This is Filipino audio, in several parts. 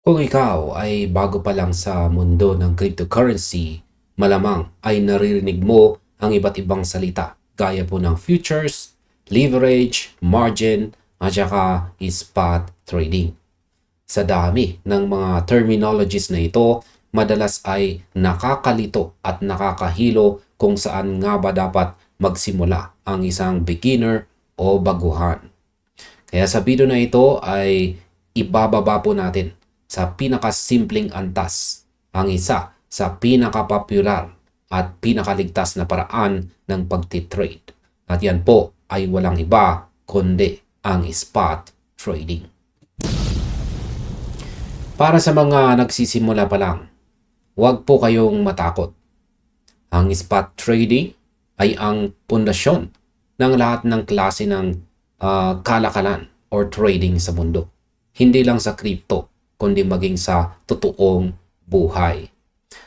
Kung ikaw ay bago pa lang sa mundo ng cryptocurrency, malamang ay naririnig mo ang iba't ibang salita gaya po ng futures, leverage, margin, at saka spot trading. Sa dami ng mga terminologies na ito, madalas ay nakakalito at nakakahilo kung saan nga ba dapat magsimula ang isang beginner o baguhan. Kaya sa video na ito ay ibababa po natin sa pinakasimpleng antas ang isa sa pinakapopular at pinakaligtas na paraan ng pagtitrade. At yan po ay walang iba kundi ang spot trading. Para sa mga nagsisimula pa lang, huwag po kayong matakot. Ang spot trading ay ang pundasyon ng lahat ng klase ng kalakalan or trading sa mundo. Hindi lang sa crypto, kundi maging sa totoong buhay.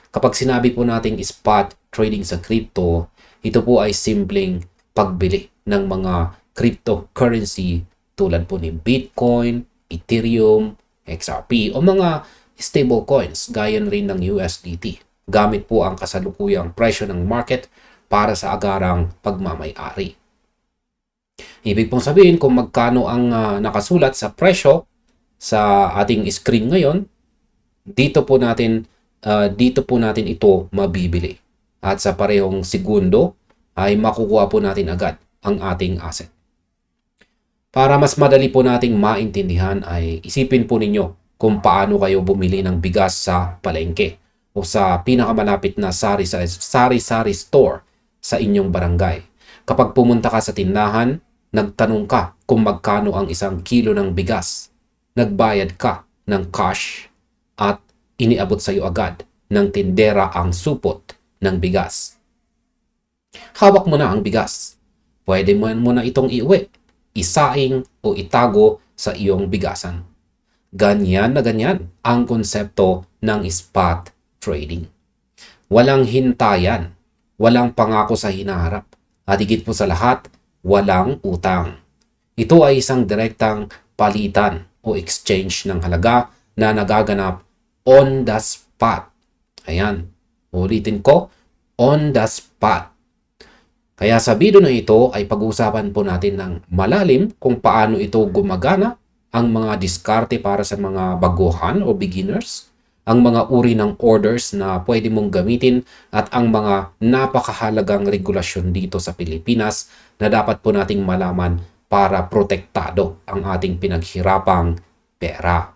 Kapag sinabi po nating spot trading sa crypto, ito po ay simpleng pagbili ng mga cryptocurrency tulad po ni Bitcoin, Ethereum, XRP o mga stable coins gaya rin ng USDT. Gamit po ang kasalukuyang presyo ng market para sa agarang pagmamay-ari. Ibig pong sabihin kung magkano ang nakasulat sa presyo sa ating screen ngayon, dito po natin ito mabibili. At sa parehong segundo ay makukuha po natin agad ang ating asset. Para mas madali po nating maintindihan ay isipin po ninyo kung paano kayo bumili ng bigas sa palengke o sa pinakamalapit na sari-sari store sa inyong barangay. Kapag pumunta ka sa tindahan, nagtanong ka kung magkano ang 1 kilo ng bigas. Nagbayad ka ng cash at iniabot sa iyo agad ng tindera ang supot ng bigas. Hawak mo na ang bigas. Pwede mo na itong iuwi, isaing o itago sa iyong bigasan. Ganyan na ganyan ang konsepto ng spot trading. Walang hintayan, walang pangako sa hinaharap, at higit po sa lahat, walang utang. Ito ay isang direktang palitan o exchange ng halaga na nagaganap on the spot. Ayan, ulitin ko, on the spot. Kaya sa video na ito ay pag-uusapan po natin ng malalim kung paano ito gumagana, ang mga diskarte para sa mga baguhan o beginners, ang mga uri ng orders na pwede mong gamitin at ang mga napakahalagang regulasyon dito sa Pilipinas na dapat po nating malaman para protektado ang ating pinaghirapang pera.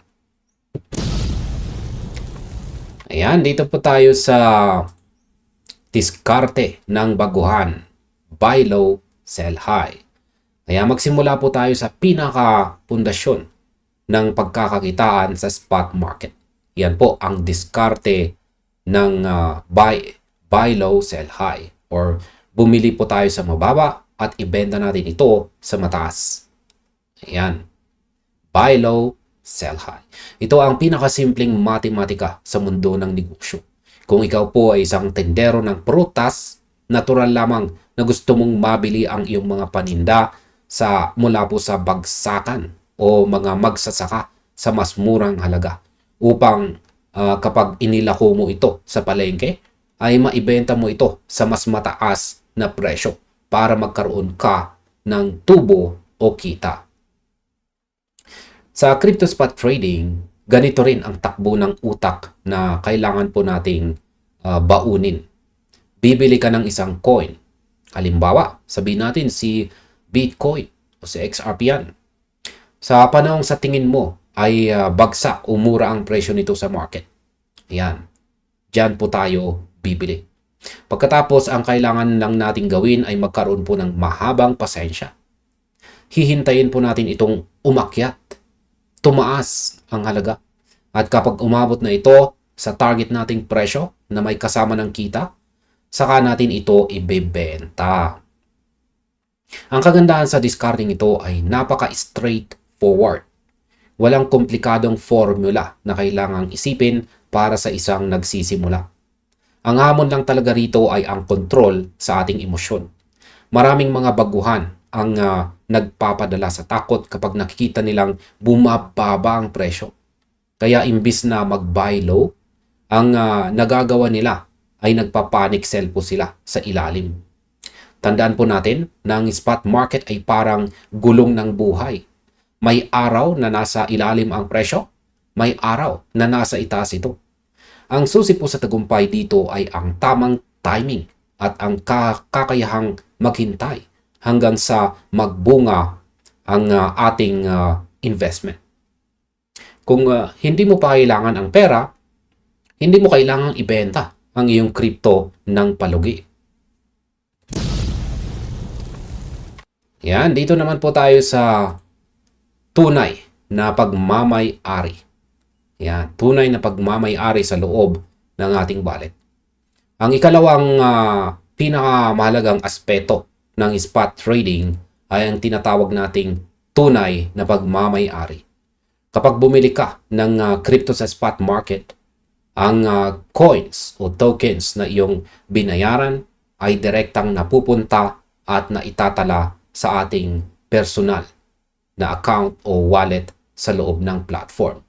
Ayan, dito po tayo sa diskarte ng baguhan. Buy low, sell high. Kaya magsimula po tayo sa pinaka-pundasyon ng pagkakakitaan sa spot market. Yan po ang diskarte ng buy low, sell high. Or bumili po tayo sa mababa at ibenta natin ito sa mataas. Ayan. Buy low, sell high. Ito ang pinakasimpleng matematika sa mundo ng negosyo. Kung ikaw po ay isang tendero ng prutas, natural lamang na gusto mong mabili ang iyong mga paninda mula po sa bagsakan o mga magsasaka sa mas murang halaga upang kapag inilako mo ito sa palengke ay maibenta mo ito sa mas mataas na presyo para magkaroon ka ng tubo o kita. Sa crypto spot trading, ganito rin ang takbo ng utak na kailangan po nating baunin. Bibili ka ng isang coin. Halimbawa, sabihin natin si Bitcoin o si XRP yan. Sa panahong sa tingin mo ay bagsak o mura ang presyo nito sa market. Yan. Diyan po tayo bibili. Pagkatapos, ang kailangan lang nating gawin ay magkaroon po ng mahabang pasensya. Hihintayin po natin itong umakyat. Tumaas ang halaga. At kapag umabot na ito sa target nating presyo na may kasama ng kita, saka natin ito ibebenta. Ang kagandahan sa discarding ito ay napaka-straightforward. Walang komplikadong formula na kailangang isipin para sa isang nagsisimula. Ang hamon lang talaga rito ay ang control sa ating emosyon. Maraming mga baguhan ang nagpapadala sa takot kapag nakikita nilang bumababa ang presyo. Kaya imbis na mag-buy low, ang nagagawa nila ay nagpa-panic sell po sila sa ilalim. Tandaan po natin na ang spot market ay parang gulong ng buhay. May araw na nasa ilalim ang presyo, may araw na nasa itaas ito. Ang susi po sa tagumpay dito ay ang tamang timing at ang kakayahang maghintay hanggang sa magbunga ang ating investment. Kung hindi mo pa kailangan ang pera, hindi mo kailangang ibenta ang iyong crypto ng palugi. Yan, dito naman po tayo sa tunay na pagmamay-ari. Yan, tunay na pagmamay-ari sa loob ng ating wallet. Ang ikalawang pinakamahalagang aspeto ng spot trading ay ang tinatawag nating tunay na pagmamay-ari. Kapag bumili ka ng crypto sa spot market, ang coins o tokens na iyong binayaran ay direktang napupunta at naitatala sa ating personal na account o wallet sa loob ng platform.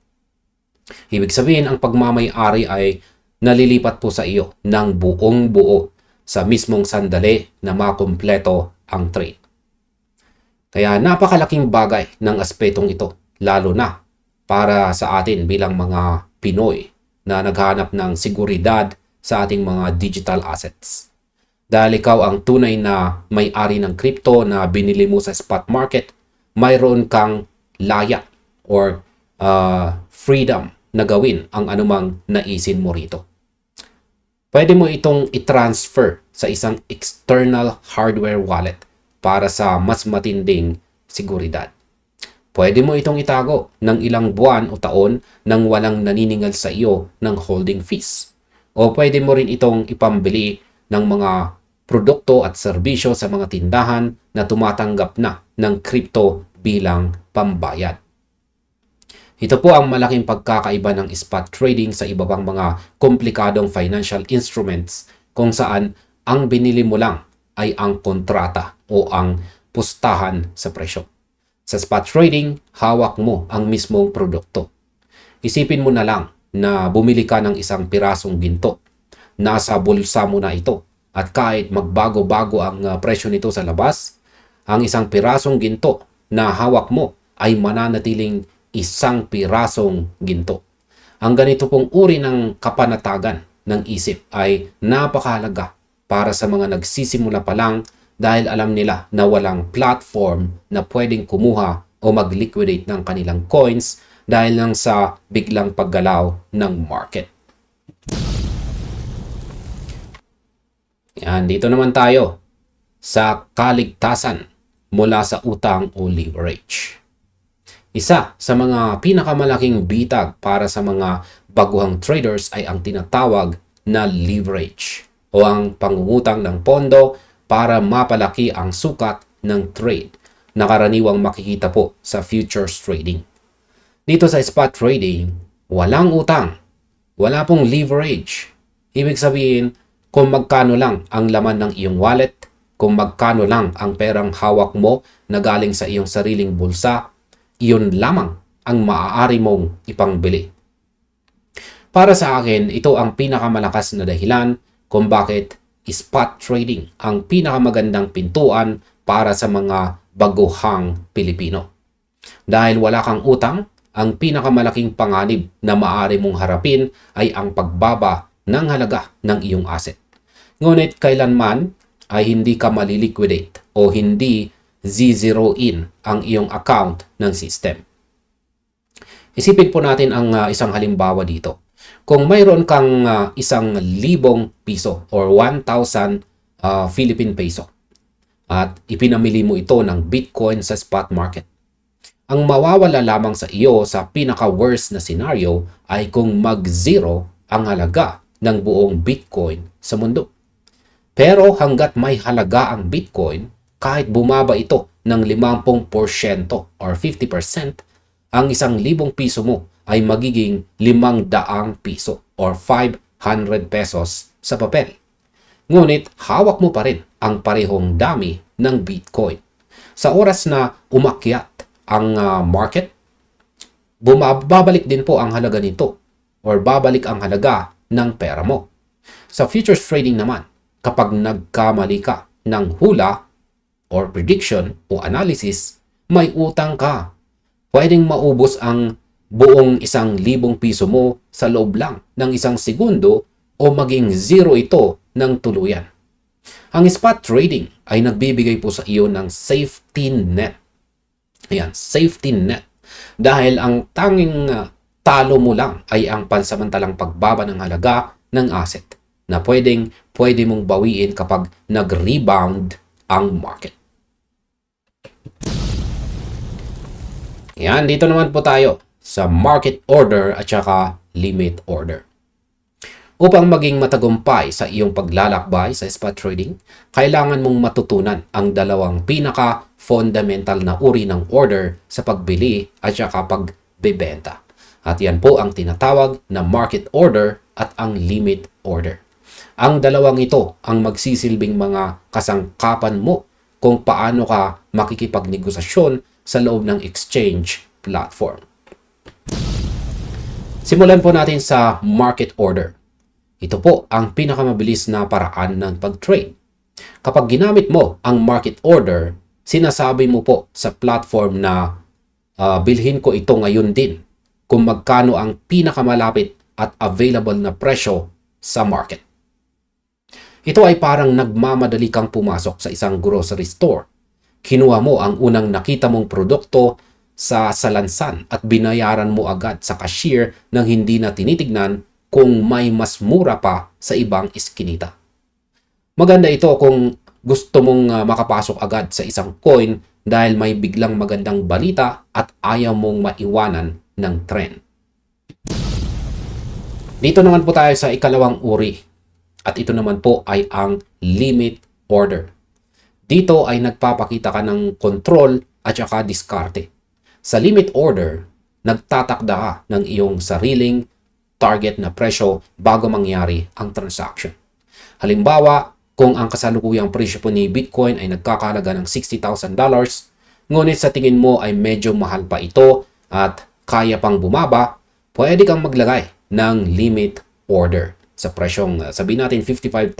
Ibig sabihin, ang pagmamay-ari ay nalilipat po sa iyo ng buong buo sa mismong sandali na makumpleto ang trade. Kaya napakalaking bagay ng aspetong ito, lalo na para sa atin bilang mga Pinoy na naghahanap ng seguridad sa ating mga digital assets. Dahil ikaw ang tunay na may-ari ng crypto na binili mo sa spot market, mayroon kang laya or freedom na gawin ang anumang naisin mo rito. Pwede mo itong i-transfer sa isang external hardware wallet para sa mas matinding seguridad. Pwede mo itong itago ng ilang buwan o taon nang walang naniningil sa iyo ng holding fees. O pwede mo rin itong ipambili ng mga produkto at serbisyo sa mga tindahan na tumatanggap na ng crypto bilang pambayad. Ito po ang malaking pagkakaiba ng spot trading sa iba pang mga komplikadong financial instruments kung saan ang binili mo lang ay ang kontrata o ang pustahan sa presyo. Sa spot trading, hawak mo ang mismong produkto. Isipin mo na lang na bumili ka ng isang pirasong ginto. Nasa bulsa mo na ito at kahit magbago-bago ang presyo nito sa labas, ang isang pirasong ginto na hawak mo ay mananatiling isang pirasong ginto. Ang ganito pong uri ng kapanatagan ng isip ay napakahalaga para sa mga nagsisimula pa lang dahil alam nila na walang platform na pwedeng kumuha o mag-liquidate ng kanilang coins dahil lang sa biglang paggalaw ng market. Yan, dito naman tayo sa kaligtasan mula sa utang o leverage. Isa sa mga pinakamalaking bitag para sa mga baguhang traders ay ang tinatawag na leverage o ang pangungutang ng pondo para mapalaki ang sukat ng trade na karaniwang makikita po sa futures trading. Dito sa spot trading, walang utang, wala pong leverage. Ibig sabihin, kung magkano lang ang laman ng iyong wallet, kung magkano lang ang perang hawak mo na galing sa iyong sariling bulsa, iyon lamang ang maaari mong ipangbili. Para sa akin, ito ang pinakamalakas na dahilan kung bakit spot trading ang pinakamagandang pintuan para sa mga baguhang Pilipino. Dahil wala kang utang, ang pinakamalaking panganib na maaari mong harapin ay ang pagbaba ng halaga ng iyong asset. Ngunit kailanman ay hindi ka maliliquidate o hindi Z0-in ang iyong account ng system. Isipin po natin ang isang halimbawa dito. Kung mayroon kang 1,000 piso or 1,000 Philippine peso at ipinamili mo ito ng Bitcoin sa spot market, ang mawawala lamang sa iyo sa pinaka-worst na scenario ay kung mag-zero ang halaga ng buong Bitcoin sa mundo. Pero hanggat may halaga ang Bitcoin, kahit bumaba ito ng 50% or 50%, ang 1,000 piso mo ay magiging 500 piso or 500 pesos sa papel. Ngunit hawak mo pa rin ang parehong dami ng Bitcoin. Sa oras na umakyat ang market, babalik din po ang halaga nito or babalik ang halaga ng pera mo. Sa futures trading naman, kapag nagkamali ka ng hula or prediction o analysis, may utang ka. Pwedeng maubos ang buong 1,000 piso mo sa loob lang ng 1 segundo o maging zero ito ng tuluyan. Ang spot trading ay nagbibigay po sa iyo ng safety net. Ayan, safety net. Dahil ang tanging talo mo lang ay ang pansamantalang pagbaba ng halaga ng asset na pwede mong bawiin kapag nag-rebound ang market. Yan, dito naman po tayo sa market order at saka limit order. Upang maging matagumpay sa iyong paglalakbay sa spot trading, kailangan mong matutunan ang dalawang pinaka-fundamental na uri ng order sa pagbili at saka pagbebenta. At yan po ang tinatawag na market order at ang limit order. Ang dalawang ito ang magsisilbing mga kasangkapan mo kung paano ka makikipagnegosasyon sa loob ng exchange platform. Simulan po natin sa market order. Ito po ang pinakamabilis na paraan ng pag-trade. Kapag ginamit mo ang market order, sinasabi mo po sa platform na bilhin ko ito ngayon din kung magkano ang pinakamalapit at available na presyo sa market. Ito ay parang nagmamadali kang pumasok sa isang grocery store. Kinuha mo ang unang nakita mong produkto sa salansan at binayaran mo agad sa cashier nang hindi na tinitignan kung may mas mura pa sa ibang iskinita. Maganda ito kung gusto mong makapasok agad sa isang coin dahil may biglang magandang balita at ayaw mong maiwanan ng trend. Dito naman po tayo sa ikalawang uri at ito naman po ay ang limit order. Dito ay nagpapakita ka ng control at saka diskarte. Sa limit order, nagtatakda ka ng iyong sariling target na presyo bago mangyari ang transaction. Halimbawa, kung ang kasalukuyang presyo po ni Bitcoin ay nagkakahalaga ng $60,000, ngunit sa tingin mo ay medyo mahal pa ito at kaya pang bumaba, pwede kang maglagay ng limit order sa presyong sabihin natin $55,000.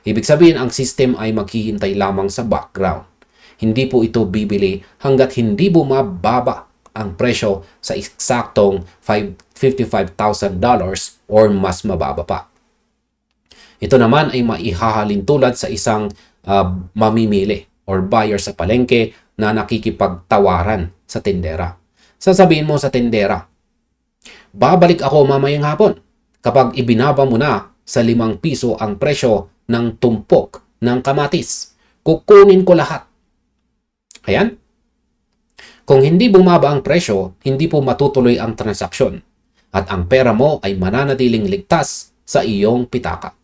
Ibig sabihin ang system ay maghihintay lamang sa background. Hindi po ito bibili hanggat hindi bumababa ang presyo sa eksaktong $55,000 or mas mababa pa. Ito naman ay maihahalin tulad sa isang mamimili or buyer sa palengke na nakikipagtawaran sa tindera. Sasabihin mo sa tindera, babalik ako mamayang hapon kapag ibinaba mo na sa 5 piso ang presyo ng tumpok ng kamatis. Kukunin ko lahat. Ayan. Kung hindi bumaba ang presyo, hindi po matutuloy ang transaksyon at ang pera mo ay mananatiling ligtas sa iyong pitaka.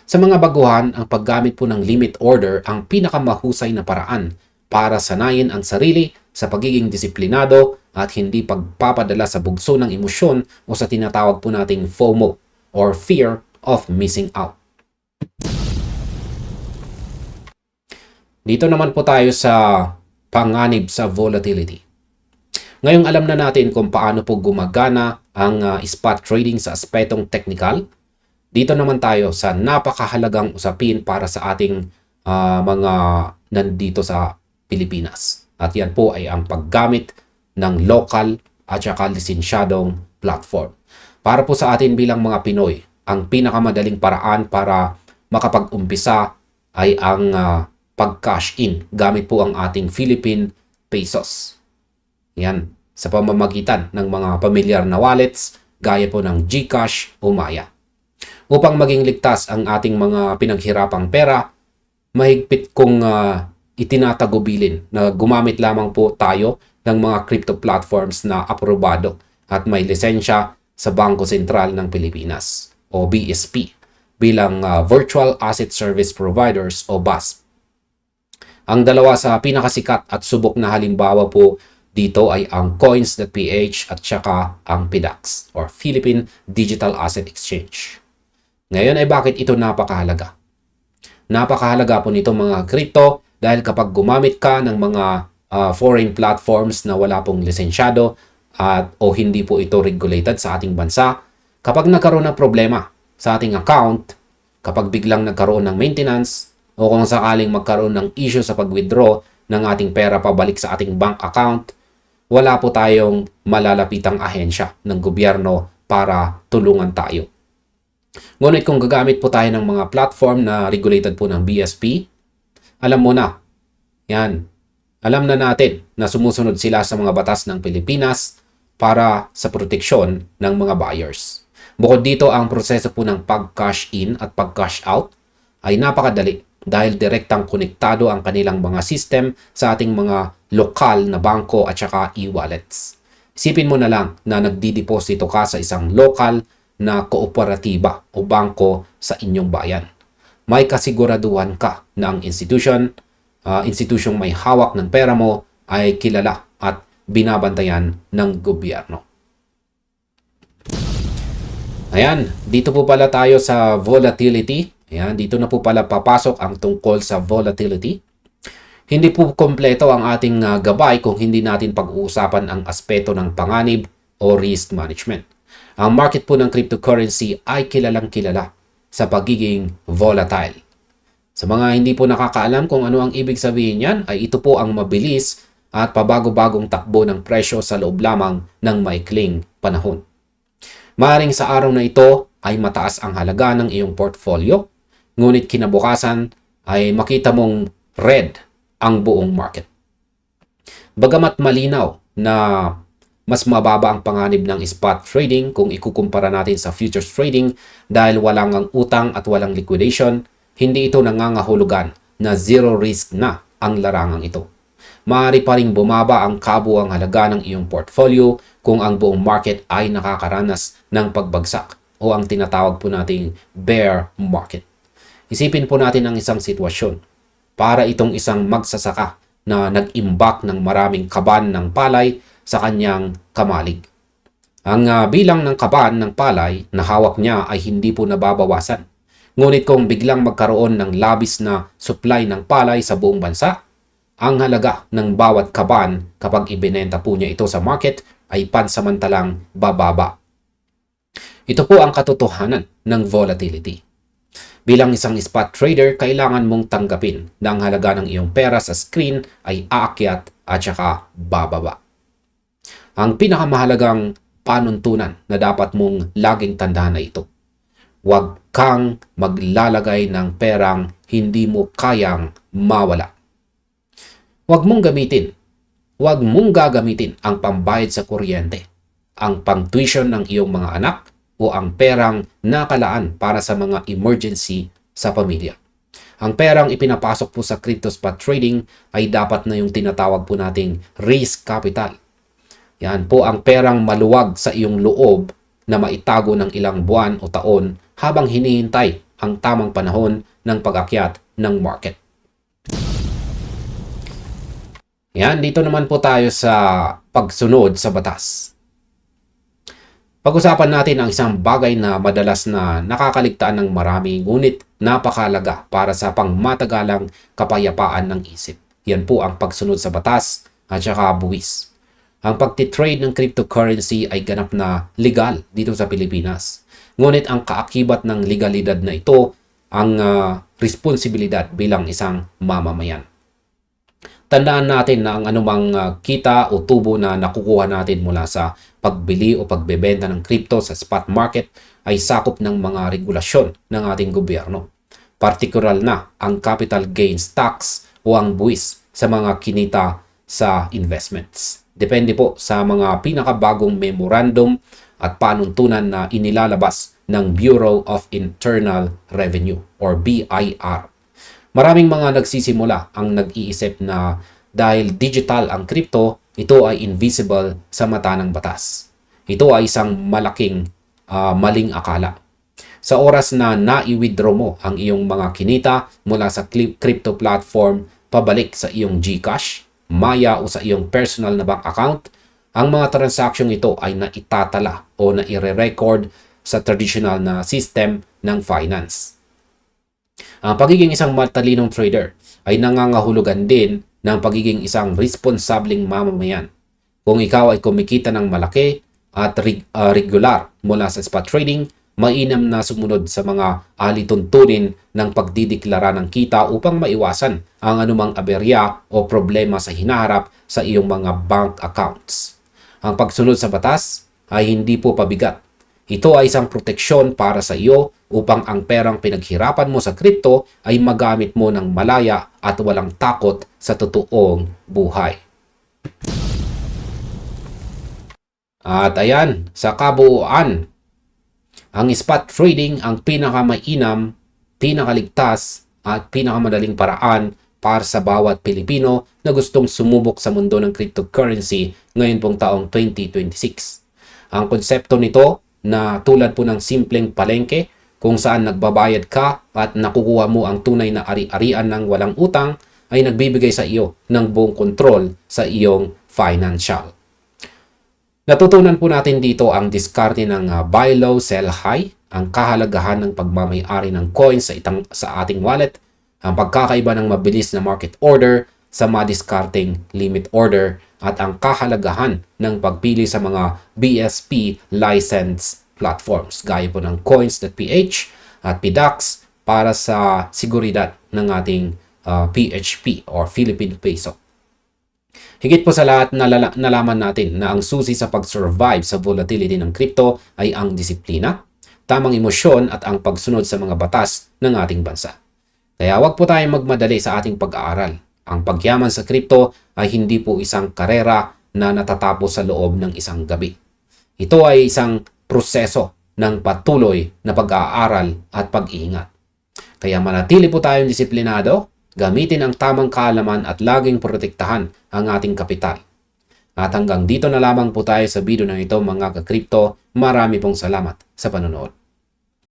Sa mga baguhan, ang paggamit po ng limit order ang pinakamahusay na paraan para sanayin ang sarili sa pagiging disiplinado at hindi pagpapadala sa bugso ng emosyon o sa tinatawag po nating FOMO or fear of missing out. Dito naman po tayo sa panganib sa volatility. Ngayong alam na natin kung paano po gumagana ang spot trading sa aspetong technical. Dito naman tayo sa napakahalagang usapin para sa ating mga nandito sa Pilipinas. At yan po ay ang paggamit ng local at saka lisensyadong platform. Para po sa atin bilang mga Pinoy, ang pinakamadaling paraan para makapag-umpisa ay ang pag-cash in gamit po ang ating Philippine pesos. Yan, sa pamamagitan ng mga pamilyar na wallets gaya po ng GCash o Maya. Upang maging ligtas ang ating mga pinaghirapang pera, mahigpit kong itinatagubilin na gumamit lamang po tayo ng mga crypto platforms na aprobado at may lisensya sa Bangko Sentral ng Pilipinas o BSP bilang Virtual Asset Service Providers o BASP. Ang dalawa sa pinakasikat at subok na halimbawa po dito ay ang Coins.ph at saka ang PDAX or Philippine Digital Asset Exchange. Ngayon ay bakit ito napakahalaga? Napakahalaga po nito mga crypto dahil kapag gumamit ka ng mga foreign platforms na wala pong lisensyado at o hindi po ito regulated sa ating bansa. Kapag nagkaroon ng problema sa ating account, kapag biglang nagkaroon ng maintenance o kung sakaling magkaroon ng issue sa pag-withdraw ng ating pera pabalik sa ating bank account, wala po tayong malalapitang ahensya ng gobyerno para tulungan tayo. Ngunit kung gagamit po tayo ng mga platform na regulated po ng BSP, alam mo na, yan, alam na natin na sumusunod sila sa mga batas ng Pilipinas para sa proteksyon ng mga buyers. Bukod dito, ang proseso po ng pag-cash in at pag-cash out ay napakadali dahil direktang konektado ang kanilang mga system sa ating mga lokal na bangko at saka e-wallets. Isipin mo na lang na nagdideposito ka sa isang lokal na kooperatiba o bangko sa inyong bayan. May kasiguraduhan ka na ang institusyong may hawak ng pera mo ay kilala at binabantayan ng gobyerno. Ayan, dito po pala tayo sa volatility. Ayan, dito na po pala papasok ang tungkol sa volatility. Hindi po kompleto ang ating gabay kung hindi natin pag-uusapan ang aspeto ng panganib o risk management. Ang market po ng cryptocurrency ay kilalang kilala sa pagiging volatile. Sa mga hindi po nakakaalam kung ano ang ibig sabihin niyan, ay ito po ang mabilis at pabago-bagong takbo ng presyo sa loob lamang ng maikling panahon. Maaaring sa araw na ito ay mataas ang halaga ng iyong portfolio, ngunit kinabukasan ay makita mong red ang buong market. Bagamat malinaw na mas mababa ang panganib ng spot trading kung ikukumpara natin sa futures trading dahil walang ang utang at walang liquidation, hindi ito nangangahulugan na zero risk na ang larangang ito. Maaari pa ring bumaba ang kabuuang halaga ng iyong portfolio kung ang buong market ay nakakaranas ng pagbagsak o ang tinatawag po nating bear market. Isipin po natin ang isang sitwasyon. Para itong isang magsasaka na nag-imbak ng maraming kaban ng palay sa kanyang kamalig. Ang bilang ng kaban ng palay na hawak niya ay hindi po nababawasan. Ngunit kung biglang magkaroon ng labis na supply ng palay sa buong bansa, ang halaga ng bawat kaban kapag ibinenta po niya ito sa market ay pansamantalang bababa. Ito po ang katotohanan ng volatility. Bilang isang spot trader, kailangan mong tanggapin na ang halaga ng iyong pera sa screen ay aakyat at saka bababa. Ang pinakamahalagang panuntunan na dapat mong laging tandaan na ito. Huwag kang maglalagay ng perang hindi mo kayang mawala. Huwag mong gagamitin ang pambayad sa kuryente, ang pang-tuition ng iyong mga anak o ang perang nakalaan para sa mga emergency sa pamilya. Ang perang ipinapasok po sa crypto spot trading ay dapat na yung tinatawag po nating risk capital. Yan po ang perang maluwag sa iyong loob na maitago ng ilang buwan o taon habang hinihintay ang tamang panahon ng pag-akyat ng market. Yan, dito naman po tayo sa pagsunod sa batas. Pag-usapan natin ang isang bagay na madalas na nakakaligtaan ng marami ngunit napakalaga para sa pangmatagalang kapayapaan ng isip. Yan po ang pagsunod sa batas at saka buwis. Ang pagtitrade ng cryptocurrency ay ganap na legal dito sa Pilipinas. Ngunit ang kaakibat ng legalidad na ito ang responsibilidad bilang isang mamamayan. Tandaan natin na ang anumang kita o tubo na nakukuha natin mula sa pagbili o pagbebenta ng crypto sa spot market ay sakop ng mga regulasyon ng ating gobyerno. Partikular na ang capital gains tax o ang buwis sa mga kinita sa investments. Depende po sa mga pinakabagong memorandum at panuntunan na inilalabas ng Bureau of Internal Revenue or BIR. Maraming mga nagsisimula ang nag-iisip na dahil digital ang crypto, ito ay invisible sa mata ng batas. Ito ay isang malaking maling akala. Sa oras na nai-withdraw mo ang iyong mga kinita mula sa crypto platform pabalik sa iyong GCash, Maya o sa iyong personal na bank account, ang mga transaksyong ito ay naitatala o naire-record sa traditional na system ng finance. Ang pagiging isang matalinong trader ay nangangahulugan din ng pagiging isang responsableng mamamayan. Kung ikaw ay kumikita ng malaki at regular mula sa spot trading, mainam na sumunod sa mga alituntunin ng pagdideklara ng kita upang maiwasan ang anumang aberya o problema sa hinaharap sa iyong mga bank accounts. Ang pagsunod sa batas ay hindi po pabigat. Ito ay isang proteksyon para sa iyo upang ang perang pinaghirapan mo sa kripto ay magamit mo ng malaya at walang takot sa totoong buhay. At ayan, sa kabuuan, ang spot trading ang pinakamainam, pinakaligtas at pinakamadaling paraan para sa bawat Pilipino na gustong sumubok sa mundo ng cryptocurrency ngayon pong taong 2026. Ang konsepto nito na tulad po ng simpleng palengke kung saan nagbabayad ka at nakukuha mo ang tunay na ari-arian ng walang utang ay nagbibigay sa iyo ng buong kontrol sa iyong financial. Natutunan po natin dito ang diskarte ng buy low, sell high, ang kahalagahan ng pagmamay-ari ng coins sa ating wallet, ang pagkakaiba ng mabilis na market order sa madiskarteng limit order, at ang kahalagahan ng pagpili sa mga BSP license platforms gaya po ng coins.ph at PDAX para sa seguridad ng ating PHP or Philippine Peso. Higit po sa lahat, nalaman natin na ang susi sa pag-survive sa volatility ng crypto ay ang disiplina, tamang emosyon at ang pagsunod sa mga batas ng ating bansa. Kaya wag po tayong magmadali sa ating pag-aaral. Ang pagyaman sa crypto ay hindi po isang karera na natatapos sa loob ng isang gabi. Ito ay isang proseso ng patuloy na pag-aaral at pag-iingat. Kaya manatili po tayong disiplinado, gamitin ang tamang kaalaman at laging protektahan ang ating kapital. At hanggang dito na lamang po tayo sa video na ito mga ka-crypto. Marami pong salamat sa panonood.